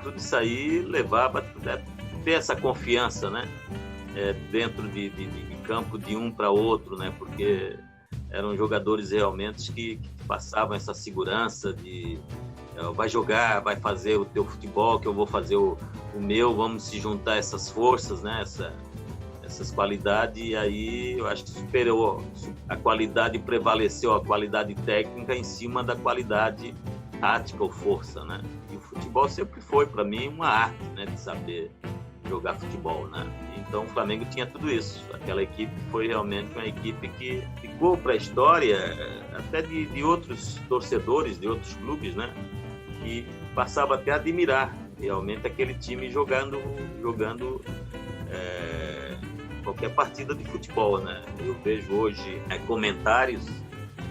tudo isso aí levava a ter essa confiança, né, dentro de campo, de um para outro, né? Porque eram jogadores realmente que passavam essa segurança de vai jogar, vai fazer o teu futebol, que eu vou fazer o meu, vamos se juntar essas forças, né? Essas qualidades, e aí eu acho que superou a qualidade, prevaleceu a qualidade técnica em cima da qualidade tática ou força, né? E o futebol sempre foi, para mim, uma arte, né? De saber jogar futebol, né? Então o Flamengo tinha tudo isso. Aquela equipe foi realmente uma equipe que ficou para a história, até de outros torcedores, de outros clubes, né? Que passava até a admirar realmente aquele time jogando qualquer partida de futebol, né? Eu vejo hoje comentários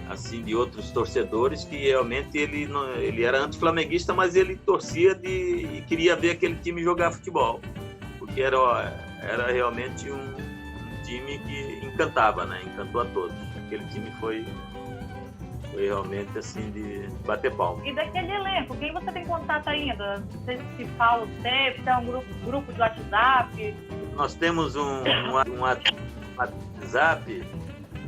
assim de outros torcedores que realmente ele era anti-flamenguista, mas ele torcia e queria ver aquele time jogar futebol, porque era realmente um time que encantava, né? Encantou a todos. Aquele time foi Foi realmente assim de bater palma. E daquele elenco, quem você tem contato ainda? Você se fala sempre, tem um grupo de WhatsApp? Nós temos um WhatsApp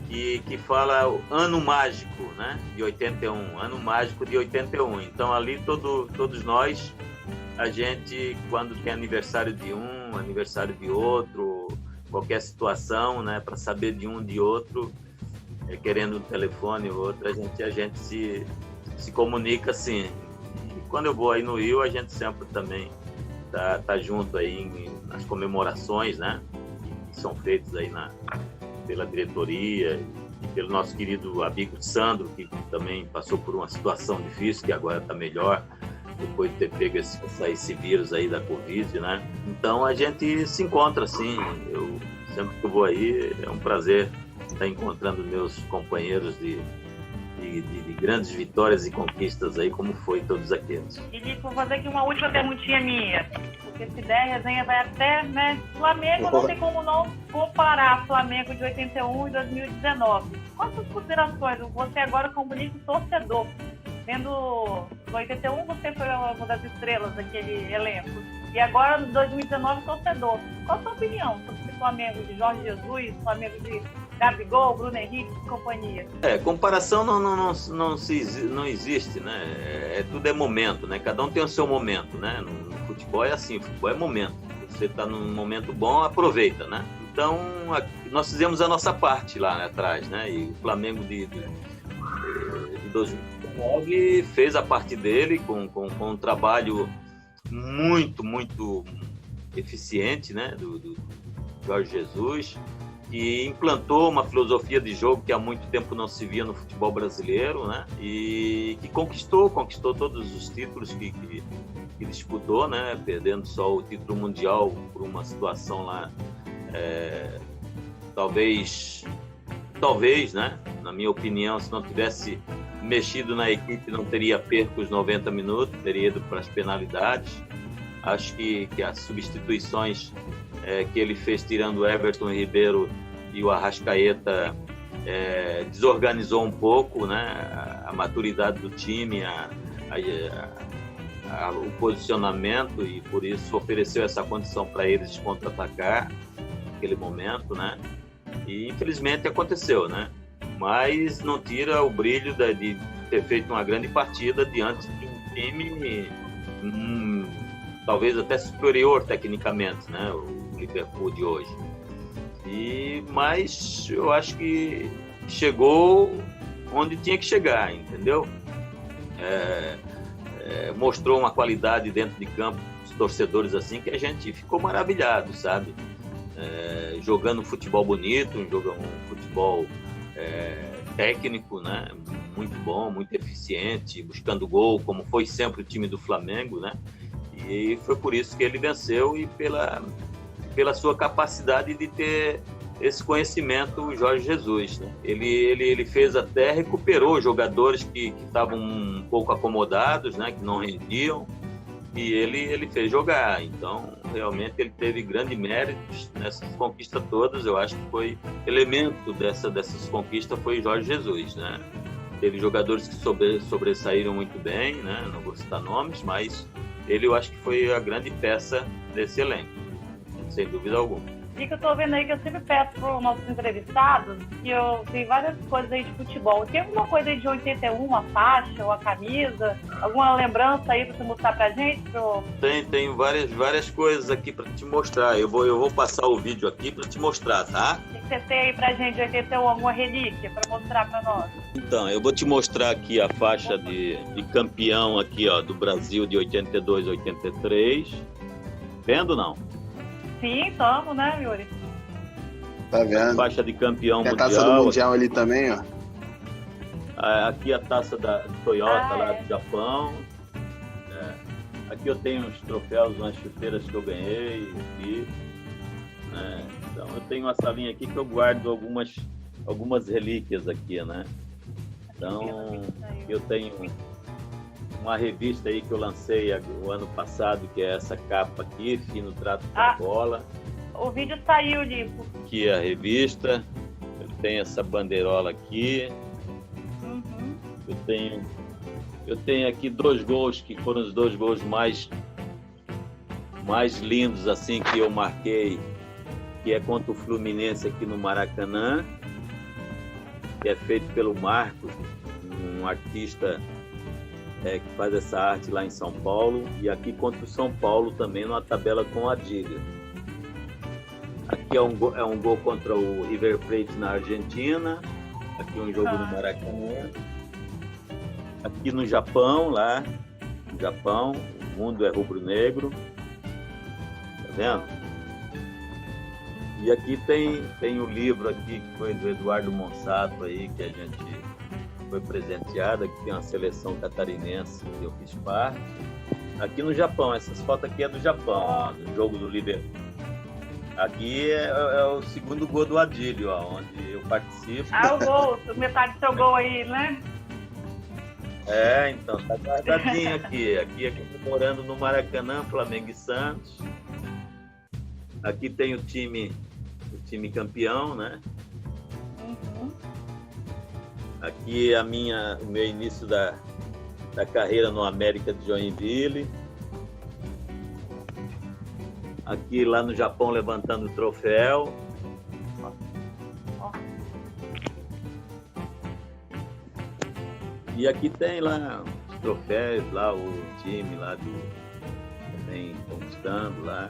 que fala o ano mágico, né? De 81, ano mágico de 81. Então ali todos nós, a gente, quando tem aniversário de um, aniversário de outro, qualquer situação, né? Para saber de um de outro, querendo um telefone ou outro, a gente se comunica assim. E quando eu vou aí no Rio, a gente sempre também tá junto aí nas comemorações, né? Que são feitas aí pela diretoria e pelo nosso querido amigo Sandro, que também passou por uma situação difícil, que agora está melhor, depois de ter pego esse vírus aí da Covid, né? Então a gente se encontra assim. Eu sempre que eu vou aí, é um prazer estar encontrando meus companheiros de grandes vitórias e conquistas aí, como foi todos aqueles. E vou fazer aqui uma última perguntinha minha, porque se der, a resenha vai até, né? Flamengo, não tem como não comparar Flamengo de 81 e 2019. Quais suas considerações? Você agora comunica o torcedor. Vendo no 81, você foi uma das estrelas daquele elenco. E agora, no 2019, torcedor. Qual a sua opinião sobre o Flamengo de Jorge Jesus, Flamengo de Gabigol, Bruno Henrique e companhia? Comparação não existe, né? Tudo é momento, né? Cada um tem o seu momento, né? No futebol é assim, futebol é momento. Você está num momento bom, aproveita, né? Então, nós fizemos a nossa parte lá atrás, né? E o Flamengo de 2019 fez a parte dele com um trabalho muito, muito eficiente, né? Do Jorge Jesus, que implantou uma filosofia de jogo que há muito tempo não se via no futebol brasileiro, né? E que conquistou todos os títulos que disputou, né? Perdendo só o título mundial por uma situação lá, talvez, né? Na minha opinião, se não tivesse mexido na equipe, não teria perco os 90 minutos, teria ido para as penalidades. Acho que as substituições que ele fez, tirando o Everton Ribeiro e o Arrascaeta, desorganizou um pouco, né? A maturidade do time, o posicionamento, e por isso ofereceu essa condição para eles de contra-atacar naquele momento, né? E infelizmente aconteceu, né? Mas não tira o brilho de ter feito uma grande partida diante de um time talvez até superior tecnicamente, né? O Liverpool de hoje. Mas eu acho que chegou onde tinha que chegar, entendeu? Mostrou uma qualidade dentro de campo, os torcedores assim, que a gente ficou maravilhado, sabe? Jogando futebol bonito, um futebol técnico, né? Muito bom, muito eficiente, buscando gol, como foi sempre o time do Flamengo, né? E foi por isso que ele venceu, e pela sua capacidade de ter esse conhecimento, o Jorge Jesus, né? Ele fez até, recuperou jogadores que estavam um pouco acomodados, né? Que não rendiam, e ele fez jogar. Então, realmente, ele teve grandes méritos nessas conquistas todas. Eu acho que foi elemento dessas conquistas foi Jorge Jesus, né? Teve jogadores que sobressaíram muito bem, né? Não vou citar nomes, mas eu acho que foi a grande peça desse elenco, sem dúvida alguma. E que eu tô vendo aí, que eu sempre peço para os nossos entrevistados, que eu tenho várias coisas aí de futebol. Tem alguma coisa aí de 81, a faixa ou a camisa? Alguma lembrança aí para você mostrar pra gente? Tenho várias coisas aqui para te mostrar. Eu vou passar o vídeo aqui para te mostrar, tá? O que você tem aí pra gente de 81, alguma relíquia para mostrar para nós? Então, eu vou te mostrar aqui a faixa de campeão aqui, ó, do Brasil de 82, 83. Vendo, não? Sim, estamos, né, Yuri? Tá vendo? Faixa de campeão Tem mundial. A taça do Mundial ali também, ó. Aqui a taça da Toyota lá do Japão. Aqui eu tenho uns troféus, umas chuteiras que eu ganhei aqui. Então eu tenho uma salinha aqui que eu guardo algumas relíquias aqui, né? Então eu tenho uma revista aí que eu lancei o ano passado, que é essa capa aqui, Fino Trato da Bola. O vídeo saiu, Lico. Aqui é a revista, eu tenho essa bandeirola aqui. Eu tenho aqui 2 gols que foram os 2 gols mais lindos assim que eu marquei, que é contra o Fluminense aqui no Maracanã, que é feito pelo Marcos, um artista que faz essa arte lá em São Paulo, e aqui contra o São Paulo também, numa tabela com a Adília. Aqui é um gol contra o River Plate na Argentina, aqui um jogo no Maracanã. Aqui no Japão, lá no Japão, o mundo é rubro-negro, tá vendo? E aqui tem o livro aqui que foi do Eduardo Monsato aí, que a gente foi presenteado, aqui tem uma seleção catarinense que eu fiz parte. Aqui no Japão, essas fotos aqui é do Japão, do jogo do Liverpool. Aqui é o segundo gol do Adílio, ó, onde eu participo. O gol, metade do seu gol aí, né? Então, tá guardadinho aqui. Aqui é comemorando no Maracanã, Flamengo e Santos. Aqui tem o time campeão, né? Uhum. Aqui é o meu início da carreira no América de Joinville. Aqui lá no Japão levantando o troféu. E aqui tem lá os troféus, lá o time lá também conquistando lá.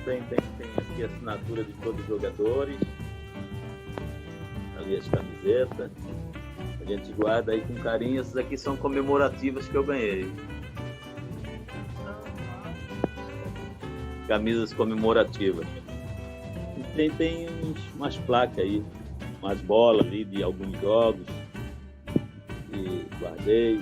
Então tem aqui a assinatura de todos os jogadores. Ali as camisetas. A gente guarda aí com carinho. Essas aqui são comemorativas que eu ganhei. Camisas comemorativas. E tem umas placas aí, umas bolas ali de alguns jogos. E guardei.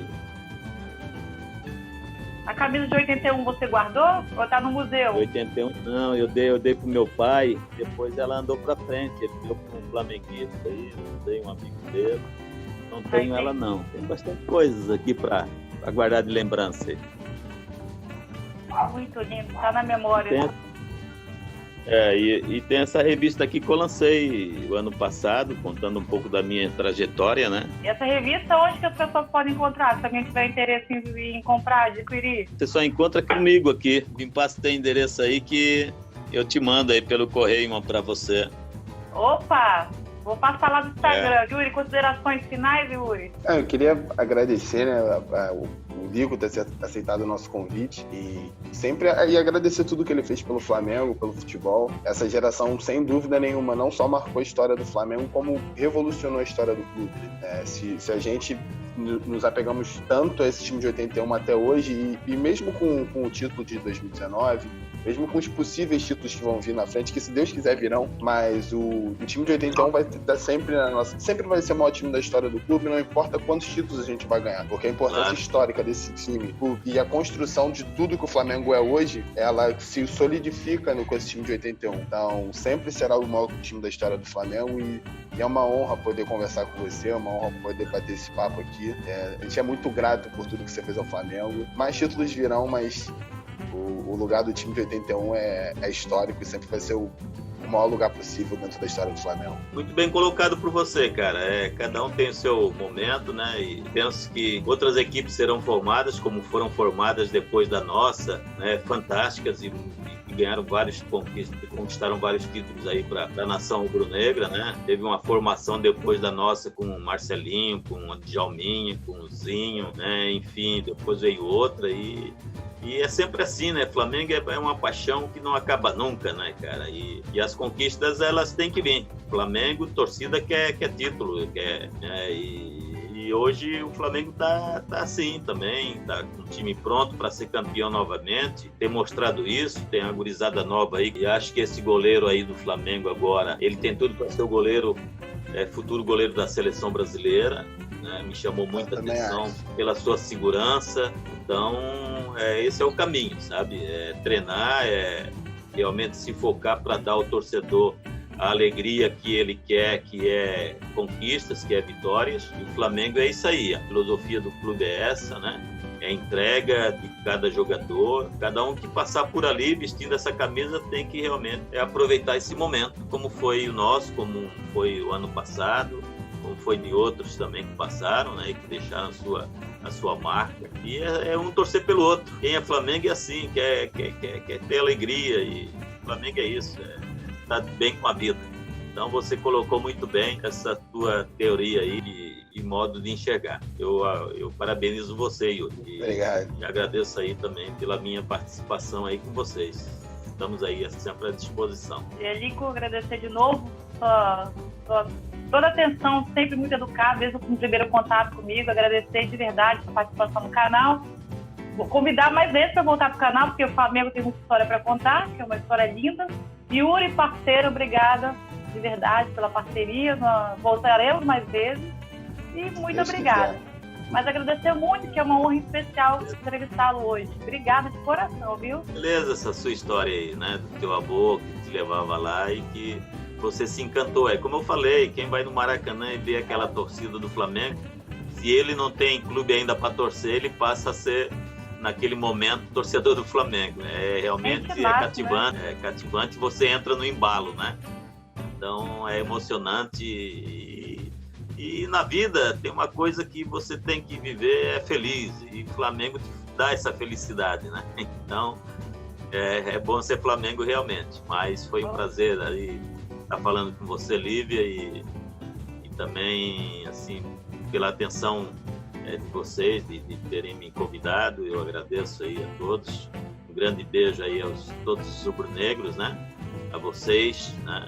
A camisa de 81 você guardou ou tá no museu? 81 não, eu dei pro meu pai, depois ela andou pra frente, ele deu para um flamenguista aí, eu dei um amigo dele. Não tenho ela não. Tem bastante coisas aqui para guardar de lembrança aí. Muito lindo, tá na memória. E tem essa revista aqui que eu lancei o ano passado, contando um pouco da minha trajetória, né? E essa revista, onde que as pessoas podem encontrar? Se alguém tiver interesse em comprar, adquirir? Você só encontra comigo aqui. Me passa teu endereço aí que eu te mando aí pelo correio uma para você. Opa! Vou passar lá no Instagram. Yuri, considerações finais, Yuri? Eu queria agradecer, né, o Lico ter aceitado o nosso convite e sempre agradecer tudo que ele fez pelo Flamengo, pelo futebol. Essa geração, sem dúvida nenhuma, não só marcou a história do Flamengo, como revolucionou a história do clube. Se a gente nos apegamos tanto a esse time de 81 até hoje, e mesmo com o título de 2019, mesmo com os possíveis títulos que vão vir na frente, que se Deus quiser virão, mas o time de 81 vai estar sempre sempre vai ser o maior time da história do clube, não importa quantos títulos a gente vai ganhar, porque a importância histórica desse time e a construção de tudo que o Flamengo é hoje, ela se solidifica com esse time de 81. Então, sempre será o maior time da história do Flamengo e é uma honra poder conversar com você, é uma honra poder bater esse papo aqui. A gente é muito grato por tudo que você fez ao Flamengo. Mais títulos virão, mas o lugar do time de 81 é histórico e sempre vai ser o maior lugar possível dentro da história do Flamengo. Muito bem colocado por você, cara. Cada um tem o seu momento, né? E penso que outras equipes serão formadas, como foram formadas depois da nossa, né? Fantásticas e ganharam conquistaram vários títulos aí para a nação rubro-negra, né? Teve uma formação depois da nossa com o Marcelinho, com o Djalminha, com o Zinho, né? Enfim, depois veio outra e é sempre assim, né? Flamengo é uma paixão que não acaba nunca, né, cara? E as conquistas, elas têm que vir. Flamengo, torcida quer título, e hoje o Flamengo tá assim também, tá com o time pronto para ser campeão novamente, tem mostrado isso, tem uma gurizada nova aí, e acho que esse goleiro aí do Flamengo agora, ele tem tudo para ser o goleiro, futuro goleiro da seleção brasileira, né? Me chamou muita atenção pela sua segurança, então esse é o caminho, sabe? Treinar, realmente se focar para dar ao torcedor a alegria que ele quer, que é conquistas, que é vitórias. E o Flamengo é isso aí, a filosofia do clube é essa, né? É a entrega de cada jogador, cada um que passar por ali vestindo essa camisa tem que realmente aproveitar esse momento, como foi o nosso, como foi o ano passado, como foi de outros também que passaram, né, e que deixaram a sua marca. E é um torcer pelo outro. Quem é Flamengo é assim, quer ter alegria, e Flamengo é isso, tá bem com a vida. Então você colocou muito bem essa tua teoria aí e modo de enxergar. Eu parabenizo você, Yuri. Obrigado. E agradeço aí também pela minha participação aí com vocês. Estamos aí sempre à disposição. E Elico, agradecer de novo toda a atenção, sempre muito educada, desde o primeiro contato comigo, agradecer de verdade a participação no canal. Vou convidar mais vezes para voltar para o canal, porque o Flamengo tem muita história para contar, que é uma história linda. Yuri, parceiro, obrigada de verdade pela parceria, voltaremos mais vezes e muito obrigada. Mas agradecer muito, que é uma honra especial entrevistá-lo hoje. Obrigada de coração, viu? Beleza essa sua história aí, né? Do teu avô que te levava lá e que você se encantou. É como eu falei, quem vai no Maracanã e vê aquela torcida do Flamengo, se ele não tem clube ainda para torcer, ele passa a ser, naquele momento, torcedor do Flamengo. Realmente cativante, né? É cativante, você entra no embalo, né? Então é emocionante e na vida tem uma coisa que você tem que viver, é feliz, e Flamengo te dá essa felicidade, né? Então é bom ser Flamengo realmente, mas foi um prazer aí estar falando com você, Lívia, e também assim pela atenção de vocês de terem me convidado. Eu agradeço aí a todos, um grande beijo aí todos os rubro-negros, né? A vocês, né?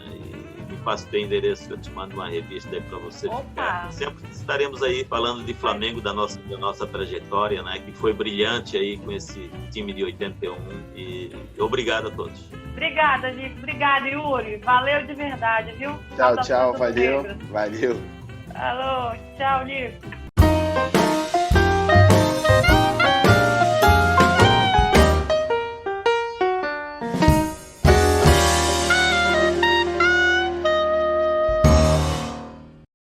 Me passa o teu endereço que eu te mando uma revista aí para você ficar. Sempre estaremos aí falando de Flamengo, da nossa trajetória, né? Que foi brilhante aí com esse time de 81. E obrigado a todos. Obrigada, Lico. Obrigada, Yuri. Valeu de verdade, viu? Tchau, valeu. Valeu. Alô, tchau, Lico.